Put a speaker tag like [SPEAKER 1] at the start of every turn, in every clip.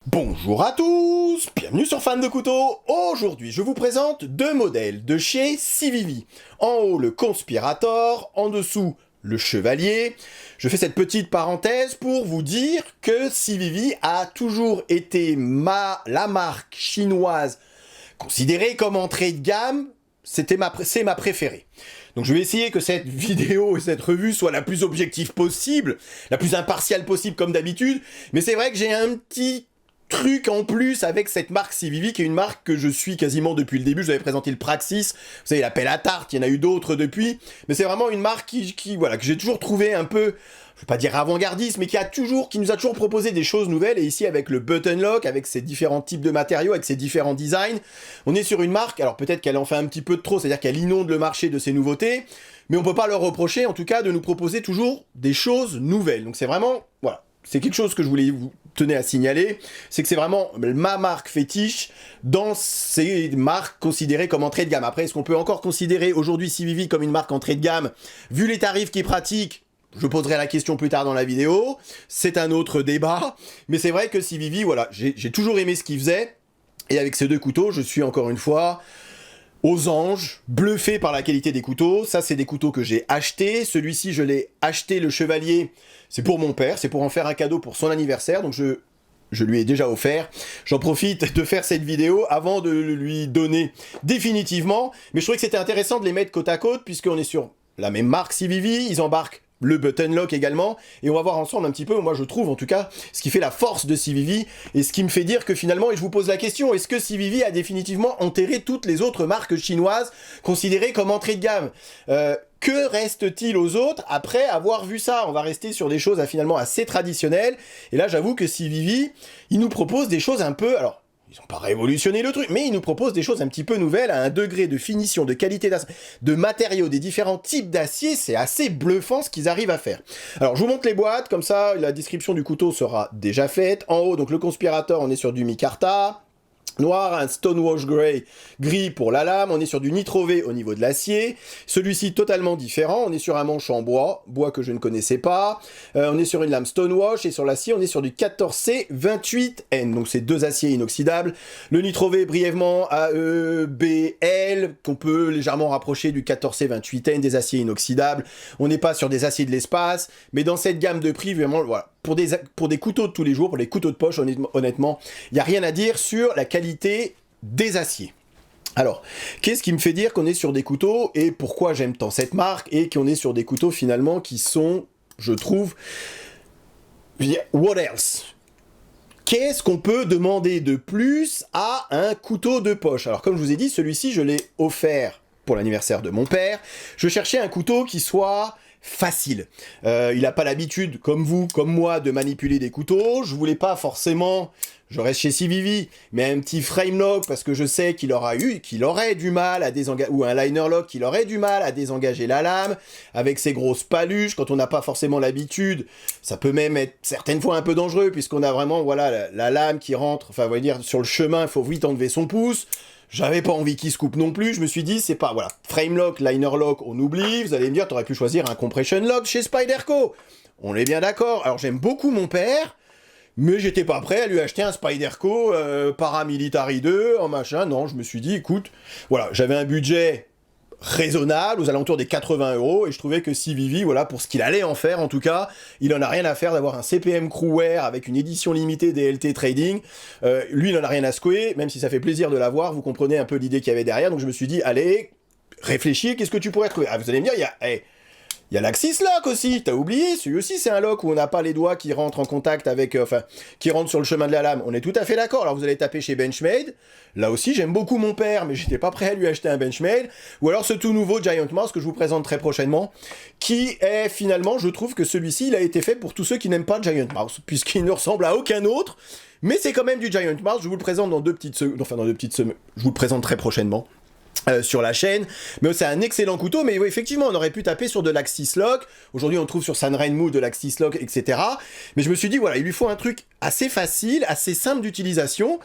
[SPEAKER 1] Bonjour à tous, bienvenue sur Fan de Couteaux. Aujourd'hui, je vous présente deux modèles de chez Civivi. En haut, le Conspirator, en dessous, le Chevalier. Je fais cette petite parenthèse pour vous dire que Civivi a toujours été la marque chinoise considérée comme entrée de gamme. C'est ma préférée. Donc je vais essayer que cette vidéo et cette revue soit la plus objective possible, la plus impartiale possible comme d'habitude, mais c'est vrai que j'ai un petit truc en plus avec cette marque Civivi, qui est une marque que je suis quasiment depuis le début. Je vous avais présenté le Praxis, vous savez, l'appel à tarte, il y en a eu d'autres depuis, mais c'est vraiment une marque que j'ai toujours trouvé un peu, je vais pas dire avant-gardiste, mais qui nous a toujours proposé des choses nouvelles. Et ici, avec le button lock, avec ses différents types de matériaux, avec ses différents designs, on est sur une marque, alors peut-être qu'elle en fait un petit peu de trop, c'est-à-dire qu'elle inonde le marché de ses nouveautés, mais on peut pas leur reprocher, en tout cas, de nous proposer toujours des choses nouvelles. Donc c'est vraiment, voilà, c'est quelque chose que je voulais vous tenir à signaler, c'est que c'est vraiment ma marque fétiche dans ces marques considérées comme entrée de gamme. Après, est-ce qu'on peut encore considérer aujourd'hui Civivi comme une marque entrée de gamme, vu les tarifs qu'ils pratiquent? Je poserai la question plus tard dans la vidéo, c'est un autre débat, mais c'est vrai que Civivi, voilà, j'ai toujours aimé ce qu'ils faisaient, et avec ces deux couteaux, je suis encore une fois aux anges, bluffé par la qualité des couteaux. Ça, c'est des couteaux que j'ai achetés. Celui-ci, je l'ai acheté, le Chevalier, c'est pour mon père, c'est pour en faire un cadeau pour son anniversaire, donc je lui ai déjà offert. J'en profite de faire cette vidéo avant de lui donner définitivement, mais je trouvais que c'était intéressant de les mettre côte à côte, puisqu'on est sur la même marque Civivi, ils embarquent le button lock également, et on va voir ensemble un petit peu, moi je trouve en tout cas, ce qui fait la force de Civivi, et ce qui me fait dire que finalement, et je vous pose la question, est-ce que Civivi a définitivement enterré toutes les autres marques chinoises considérées comme entrée de gamme? Que reste-t-il aux autres après avoir vu ça? On va rester sur des choses finalement assez traditionnelles, et là j'avoue que Civivi, il nous propose des choses un peu, alors, ils n'ont pas révolutionné le truc, mais ils nous proposent des choses un petit peu nouvelles, à un degré de finition, de qualité de matériaux, des différents types d'acier, c'est assez bluffant ce qu'ils arrivent à faire. Alors je vous montre les boîtes, comme ça la description du couteau sera déjà faite. En haut, donc le Conspirator, on est sur du micarta. Noir, un Stonewash Grey, gris pour la lame, on est sur du Nitro V au niveau de l'acier, celui-ci totalement différent, on est sur un manche en bois que je ne connaissais pas, on est sur une lame Stonewash, et sur l'acier on est sur du 14C28N, donc c'est deux aciers inoxydables, le Nitro V brièvement AEBL, qu'on peut légèrement rapprocher du 14C28N, des aciers inoxydables, on n'est pas sur des aciers de l'espace, mais dans cette gamme de prix, vraiment, voilà, pour des couteaux de tous les jours, pour les couteaux de poche, honnêtement, il n'y a rien à dire sur la qualité des aciers. Alors, qu'est-ce qui me fait dire qu'on est sur des couteaux, et pourquoi j'aime tant cette marque, et qu'on est sur des couteaux finalement qui sont, je trouve, what else? Qu'est-ce qu'on peut demander de plus à un couteau de poche? Alors comme je vous ai dit, celui-ci je l'ai offert pour l'anniversaire de mon père. Je cherchais un couteau qui soit facile. Il n'a pas l'habitude, comme vous, comme moi, de manipuler des couteaux. Je voulais pas forcément, je reste chez Civivi, mais un petit frame lock, parce que je sais qu'il aurait du mal à désengager, ou un liner lock, qu'il aurait du mal à désengager la lame, avec ses grosses paluches, quand on n'a pas forcément l'habitude, ça peut même être certaines fois un peu dangereux, puisqu'on a vraiment, voilà, la lame qui rentre, enfin, on va dire, sur le chemin, il faut vite enlever son pouce. J'avais pas envie qu'il se coupe non plus, je me suis dit, c'est pas, voilà, frame lock, liner lock, on oublie, vous allez me dire, t'aurais pu choisir un compression lock chez Spyderco. On est bien d'accord, alors j'aime beaucoup mon père, mais j'étais pas prêt à lui acheter un Spyderco Paramilitary 2, en machin, non, je me suis dit, écoute, voilà, j'avais un budget raisonnable, aux alentours des 80 €, et je trouvais que Civivi, voilà, pour ce qu'il allait en faire, en tout cas, il en a rien à faire d'avoir un CPM Crewwear avec une édition limitée DLT Trading, lui il en a rien à secouer, même si ça fait plaisir de l'avoir, vous comprenez un peu l'idée qu'il y avait derrière, donc je me suis dit, allez, réfléchis, qu'est-ce que tu pourrais trouver? Ah, vous allez me dire, il y a l'Axis Lock aussi, t'as oublié, celui aussi c'est un lock où on n'a pas les doigts qui rentrent en contact avec, qui rentrent sur le chemin de la lame, on est tout à fait d'accord. Alors vous allez taper chez Benchmade, là aussi j'aime beaucoup mon père, mais j'étais pas prêt à lui acheter un Benchmade, ou alors ce tout nouveau Giant Mouse que je vous présente très prochainement, qui est finalement, je trouve que celui-ci, il a été fait pour tous ceux qui n'aiment pas Giant Mouse, puisqu'il ne ressemble à aucun autre, mais c'est quand même du Giant Mouse, je vous le présente dans deux petites semaines, je vous le présente très prochainement. Sur la chaîne, mais c'est un excellent couteau, mais oui, effectivement on aurait pu taper sur de l'Axis Lock, aujourd'hui on trouve sur Sanrenmu de l'Axis Lock, etc. Mais je me suis dit, voilà, il lui faut un truc assez facile, assez simple d'utilisation,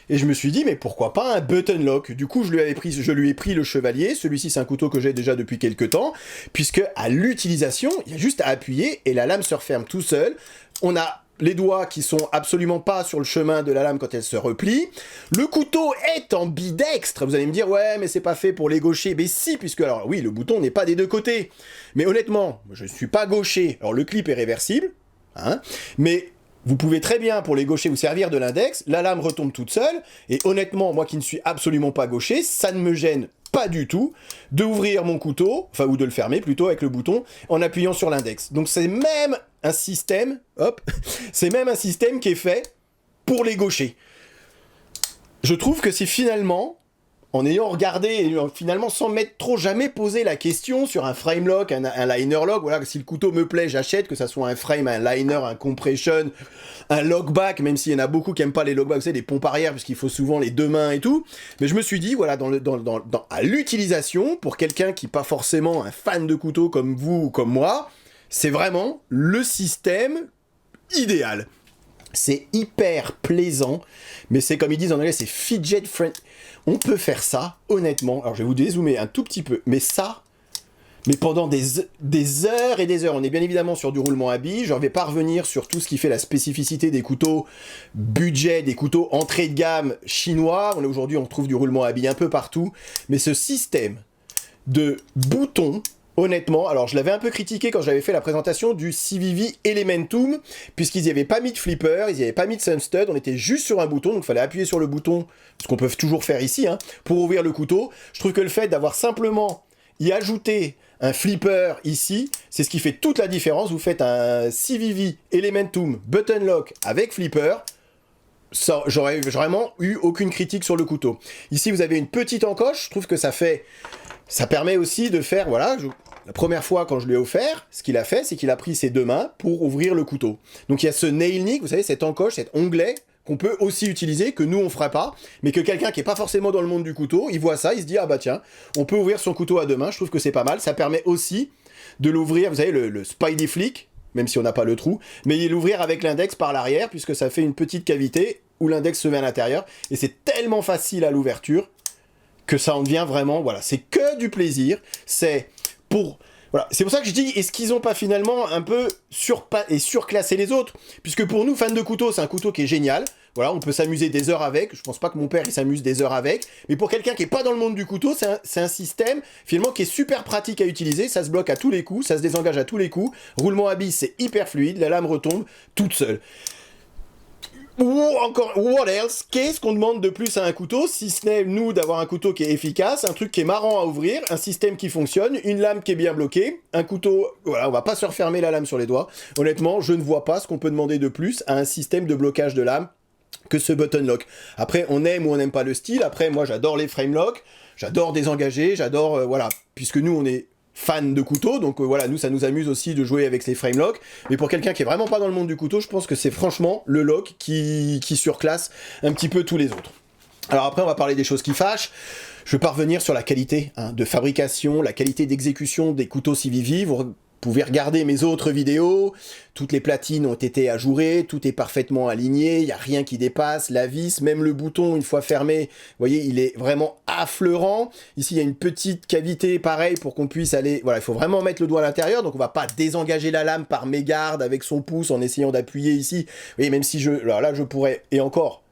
[SPEAKER 1] et je me suis dit, mais pourquoi pas un button lock? Du coup je lui ai pris le Chevalier, celui-ci c'est un couteau que j'ai déjà depuis quelques temps, puisque à l'utilisation, il y a juste à appuyer, et la lame se referme tout seul, on a les doigts qui sont absolument pas sur le chemin de la lame quand elle se replie. Le couteau est ambidextre. Vous allez me dire, ouais, mais c'est pas fait pour les gauchers. Mais si, puisque, alors oui, le bouton n'est pas des deux côtés. Mais honnêtement, je suis pas gaucher. Alors le clip est réversible, hein, mais vous pouvez très bien, pour les gauchers, vous servir de l'index. La lame retombe toute seule. Et honnêtement, moi qui ne suis absolument pas gaucher, ça ne me gêne pas du tout d'ouvrir mon couteau, enfin, ou de le fermer plutôt avec le bouton, en appuyant sur l'index. Donc c'est même un système, hop, c'est même un système qui est fait pour les gauchers. Je trouve que c'est finalement, en ayant regardé, et finalement sans m'être trop jamais posé la question sur un frame lock, un liner lock, voilà, si le couteau me plaît, j'achète, que ça soit un frame, un liner, un compression, un lockback, même s'il y en a beaucoup qui aiment pas les lockbacks, vous savez, des pompes arrière, puisqu'il faut souvent les deux mains et tout, mais je me suis dit, voilà, à l'utilisation, pour quelqu'un qui n'est pas forcément un fan de couteau comme vous ou comme moi, c'est vraiment le système idéal. C'est hyper plaisant, mais c'est comme ils disent en anglais, c'est fidget friendly. On peut faire ça, honnêtement, alors je vais vous dézoomer un tout petit peu, mais ça, mais pendant des heures et des heures. On est bien évidemment sur du roulement à billes, je ne vais pas revenir sur tout ce qui fait la spécificité des couteaux budget, des couteaux entrée de gamme chinois. Aujourd'hui, on trouve du roulement à billes un peu partout, mais ce système de boutons, honnêtement, alors je l'avais un peu critiqué quand j'avais fait la présentation du CVV Elementum, puisqu'ils n'y avaient pas mis de flipper, ils n'y avaient pas mis de sunstud, on était juste sur un bouton, donc il fallait appuyer sur le bouton, ce qu'on peut toujours faire ici, hein, pour ouvrir le couteau. Je trouve que le fait d'avoir simplement y ajouté un flipper ici, c'est ce qui fait toute la différence. Vous faites un CVV Elementum button lock avec flipper, ça, j'aurais vraiment eu aucune critique sur le couteau. Ici, vous avez une petite encoche, je trouve que ça permet aussi de faire, voilà, la première fois quand je lui ai offert, ce qu'il a fait, c'est qu'il a pris ses deux mains pour ouvrir le couteau. Donc il y a ce nail nick, vous savez, cette encoche, cet onglet, qu'on peut aussi utiliser, que nous on fera pas, mais que quelqu'un qui est pas forcément dans le monde du couteau, il voit ça, il se dit, ah bah tiens, on peut ouvrir son couteau à deux mains, je trouve que c'est pas mal, ça permet aussi de l'ouvrir, vous savez, le Spidey Flick, même si on n'a pas le trou, mais l'ouvrir avec l'index par l'arrière, puisque ça fait une petite cavité où l'index se met à l'intérieur, et c'est tellement facile à l'ouverture, que ça en devient vraiment, voilà, c'est que du plaisir, c'est pour... Voilà, c'est pour ça que je dis, est-ce qu'ils n'ont pas finalement un peu surclassé les autres? Puisque pour nous, fans de couteau, c'est un couteau qui est génial, voilà, on peut s'amuser des heures avec, je pense pas que mon père il s'amuse des heures avec, mais pour quelqu'un qui est pas dans le monde du couteau, c'est un système finalement qui est super pratique à utiliser, ça se bloque à tous les coups, ça se désengage à tous les coups, roulement à billes c'est hyper fluide, la lame retombe toute seule. Ou encore, what else? Qu'est-ce qu'on demande de plus à un couteau, si ce n'est, nous, d'avoir un couteau qui est efficace, un truc qui est marrant à ouvrir, un système qui fonctionne, une lame qui est bien bloquée, un couteau, voilà, on va pas se refermer la lame sur les doigts. Honnêtement, je ne vois pas ce qu'on peut demander de plus à un système de blocage de lame que ce button lock. Après, on aime ou on n'aime pas le style, après, moi, j'adore les frame lock, j'adore désengager, j'adore, voilà, puisque nous, on est fan de couteaux, donc voilà, nous ça nous amuse aussi de jouer avec les frame lock, mais pour quelqu'un qui est vraiment pas dans le monde du couteau, je pense que c'est franchement le lock qui surclasse un petit peu tous les autres. Alors après on va parler des choses qui fâchent, je vais pas revenir sur la qualité de fabrication, la qualité d'exécution des couteaux CVV, vous pouvez regarder mes autres vidéos, toutes les platines ont été ajourées, tout est parfaitement aligné, il n'y a rien qui dépasse, la vis, même le bouton, une fois fermé, vous voyez, il est vraiment affleurant. Ici, il y a une petite cavité, pareil, pour qu'on puisse aller... Voilà, il faut vraiment mettre le doigt à l'intérieur, donc on va pas désengager la lame par mégarde avec son pouce en essayant d'appuyer ici. Vous voyez, même si alors là, je pourrais... Et encore...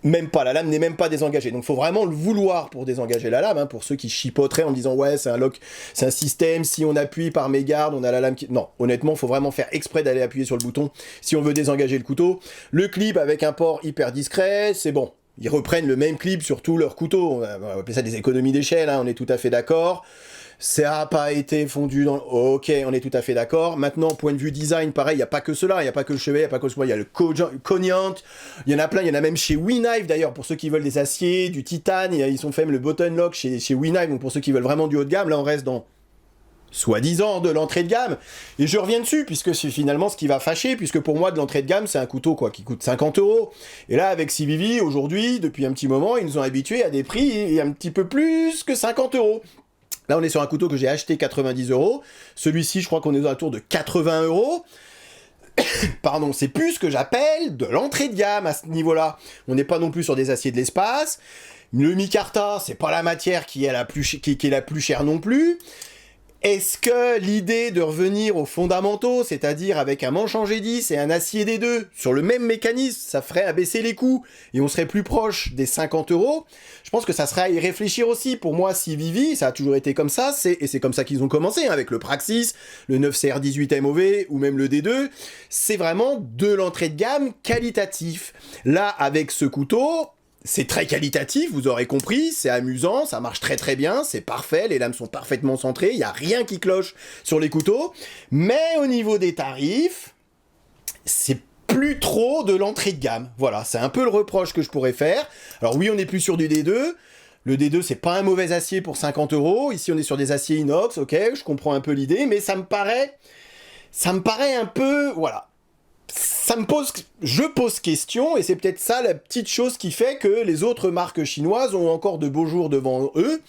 [SPEAKER 1] Même pas, la lame n'est même pas désengagée. Donc il faut vraiment le vouloir pour désengager la lame, hein, pour ceux qui chipoteraient en disant ouais c'est un lock, c'est un système, si on appuie par mégarde, on a la lame qui... Non, honnêtement, il faut vraiment faire exprès d'aller appuyer sur le bouton si on veut désengager le couteau. Le clip avec un port hyper discret, c'est bon. Ils reprennent le même clip sur tous leurs couteaux, on va appeler ça des économies d'échelle, hein, on est tout à fait d'accord. Ça n'a pas été fondu dans... Ok, on est tout à fait d'accord. Maintenant, point de vue design, pareil, il n'y a pas que cela, il n'y a pas que le chevet, il n'y a pas que le... Il y a le cognant, il y en a plein, il y en a même chez WeKnife d'ailleurs, pour ceux qui veulent des aciers, du titane, ils ont fait même le button lock chez WeKnife, donc pour ceux qui veulent vraiment du haut de gamme, là on reste dans... soi-disant de l'entrée de gamme, et je reviens dessus, puisque c'est finalement ce qui va fâcher, puisque pour moi, de l'entrée de gamme, c'est un couteau quoi, qui coûte 50 €, et là, avec CVV, aujourd'hui, depuis un petit moment, ils nous ont habitués à des prix un petit peu plus que 50 €. Là, on est sur un couteau que j'ai acheté 90 €, celui-ci, je crois qu'on est à tour de 80 €, pardon, c'est plus ce que j'appelle de l'entrée de gamme à ce niveau-là. On n'est pas non plus sur des aciers de l'espace, le micarta, c'est pas la matière qui est la plus chère non plus. Est-ce que l'idée de revenir aux fondamentaux, c'est-à-dire avec un manche en G10 et un acier D2, sur le même mécanisme, ça ferait abaisser les coûts et on serait plus proche des 50 €? Je pense que ça serait à y réfléchir aussi. Pour moi, Civivi, ça a toujours été comme ça, et c'est comme ça qu'ils ont commencé, hein, avec le Praxis, le 9CR18 MOV ou même le D2. C'est vraiment de l'entrée de gamme qualitatif. Là, avec ce couteau, c'est très qualitatif, vous aurez compris, c'est amusant, ça marche très très bien, c'est parfait, les lames sont parfaitement centrées, il n'y a rien qui cloche sur les couteaux, mais au niveau des tarifs, c'est plus trop de l'entrée de gamme. Voilà, c'est un peu le reproche que je pourrais faire. Alors oui, on n'est plus sur du D2, le D2 c'est pas un mauvais acier pour 50 €, ici on est sur des aciers inox, ok, je comprends un peu l'idée, mais ça me paraît un peu, voilà. Je pose question, et c'est peut-être ça la petite chose qui fait que les autres marques chinoises ont encore de beaux jours devant eux,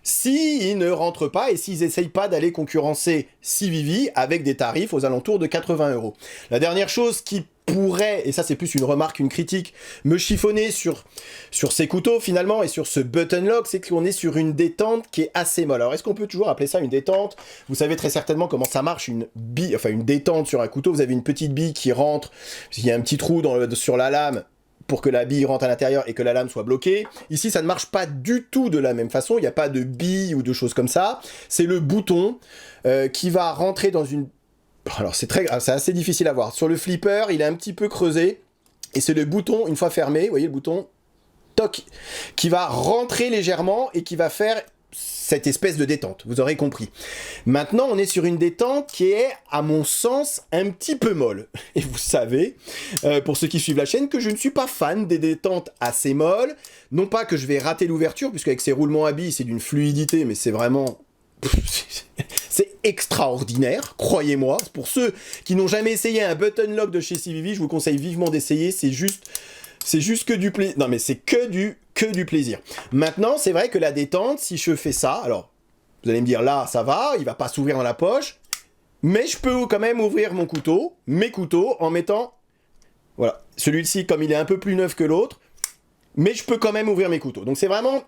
[SPEAKER 1] s'ils ne rentrent pas et s'ils essayent pas d'aller concurrencer Civivi avec des tarifs aux alentours de 80 €. La dernière chose qui pourrait, et ça c'est plus une remarque, une critique, me chiffonner sur ces couteaux finalement et sur ce button lock, c'est qu'on est sur une détente qui est assez molle. Alors est-ce qu'on peut toujours appeler ça une détente? Vous savez très certainement comment ça marche, une détente sur un couteau. Vous avez une petite bille qui rentre, il y a un petit trou sur la lame pour que la bille rentre à l'intérieur et que la lame soit bloquée. Ici, ça ne marche pas du tout de la même façon, il n'y a pas de bille ou de choses comme ça. C'est le bouton qui va rentrer dans une... Alors c'est assez difficile à voir. Sur le flipper, il est un petit peu creusé, et c'est le bouton, une fois fermé, vous voyez le bouton, toc, qui va rentrer légèrement et qui va faire cette espèce de détente, vous aurez compris. Maintenant, on est sur une détente qui est, à mon sens, un petit peu molle. Et vous savez, pour ceux qui suivent la chaîne, que je ne suis pas fan des détentes assez molles. Non pas que je vais rater l'ouverture, puisque avec ces roulements à billes, c'est d'une fluidité, mais c'est vraiment... c'est extraordinaire, croyez-moi. Pour ceux qui n'ont jamais essayé un button lock de chez Civivi, je vous conseille vivement d'essayer, c'est juste que du plaisir. Non mais c'est que du plaisir. Maintenant, c'est vrai que la détente, si je fais ça, alors, vous allez me dire, là, ça va, il va pas s'ouvrir dans la poche, mais je peux quand même ouvrir mes couteaux, en mettant, voilà, celui-ci, comme il est un peu plus neuf que l'autre, mais je peux quand même ouvrir mes couteaux. Donc c'est vraiment,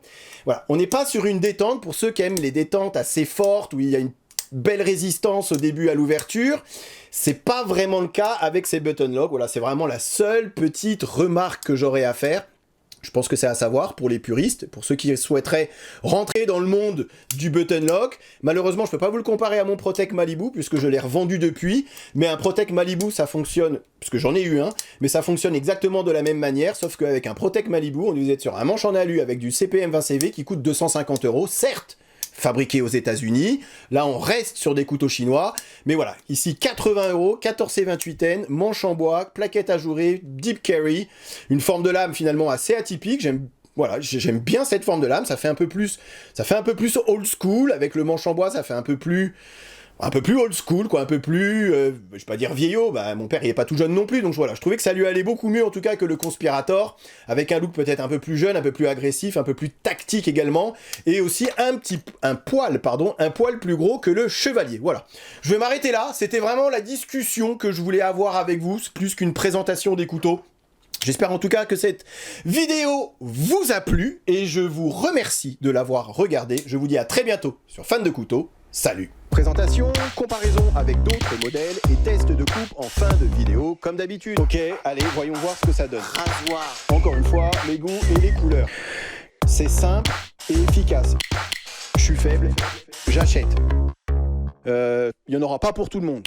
[SPEAKER 1] voilà, on n'est pas sur une détente, pour ceux qui aiment les détentes assez fortes, où il y a une belle résistance au début à l'ouverture, c'est pas vraiment le cas avec ces button locks. Voilà, c'est vraiment la seule petite remarque que j'aurais à faire. Je pense que c'est à savoir pour les puristes, pour ceux qui souhaiteraient rentrer dans le monde du button lock. Malheureusement, je peux pas vous le comparer à mon Protec Malibu, puisque je l'ai revendu depuis, mais un Protec Malibu, ça fonctionne, puisque j'en ai eu un, mais ça fonctionne exactement de la même manière, sauf qu'avec un Protec Malibu, on vous êtes sur un manche en alu avec du CPM 20CV qui coûte 250 €, certes, fabriqué aux États-Unis. Là, on reste sur des couteaux chinois. Mais voilà, ici 80 €, 14C28N, manche en bois, plaquette ajourée, deep carry, une forme de lame finalement assez atypique. J'aime bien cette forme de lame. Ça fait un peu plus old school. Avec le manche en bois, ça fait un peu plus old school, quoi, un peu plus, je vais pas dire vieillot, bah mon père il est pas tout jeune non plus, donc voilà, je trouvais que ça lui allait beaucoup mieux en tout cas que le Conspirator, avec un look peut-être un peu plus jeune, un peu plus agressif, un peu plus tactique également, et aussi un poil plus gros que le Chevalier, voilà. Je vais m'arrêter là, c'était vraiment la discussion que je voulais avoir avec vous, plus qu'une présentation des couteaux. J'espère en tout cas que cette vidéo vous a plu, et je vous remercie de l'avoir regardée. Je vous dis à très bientôt sur Fan de Couteaux, salut! Présentation, comparaison avec d'autres modèles et test de coupe en fin de vidéo, comme d'habitude. Ok, allez, voyons voir ce que ça donne. Rasoir. Encore une fois, les goûts et les couleurs. C'est simple et efficace. Je suis faible, j'achète. Il n'y en aura pas pour tout le monde.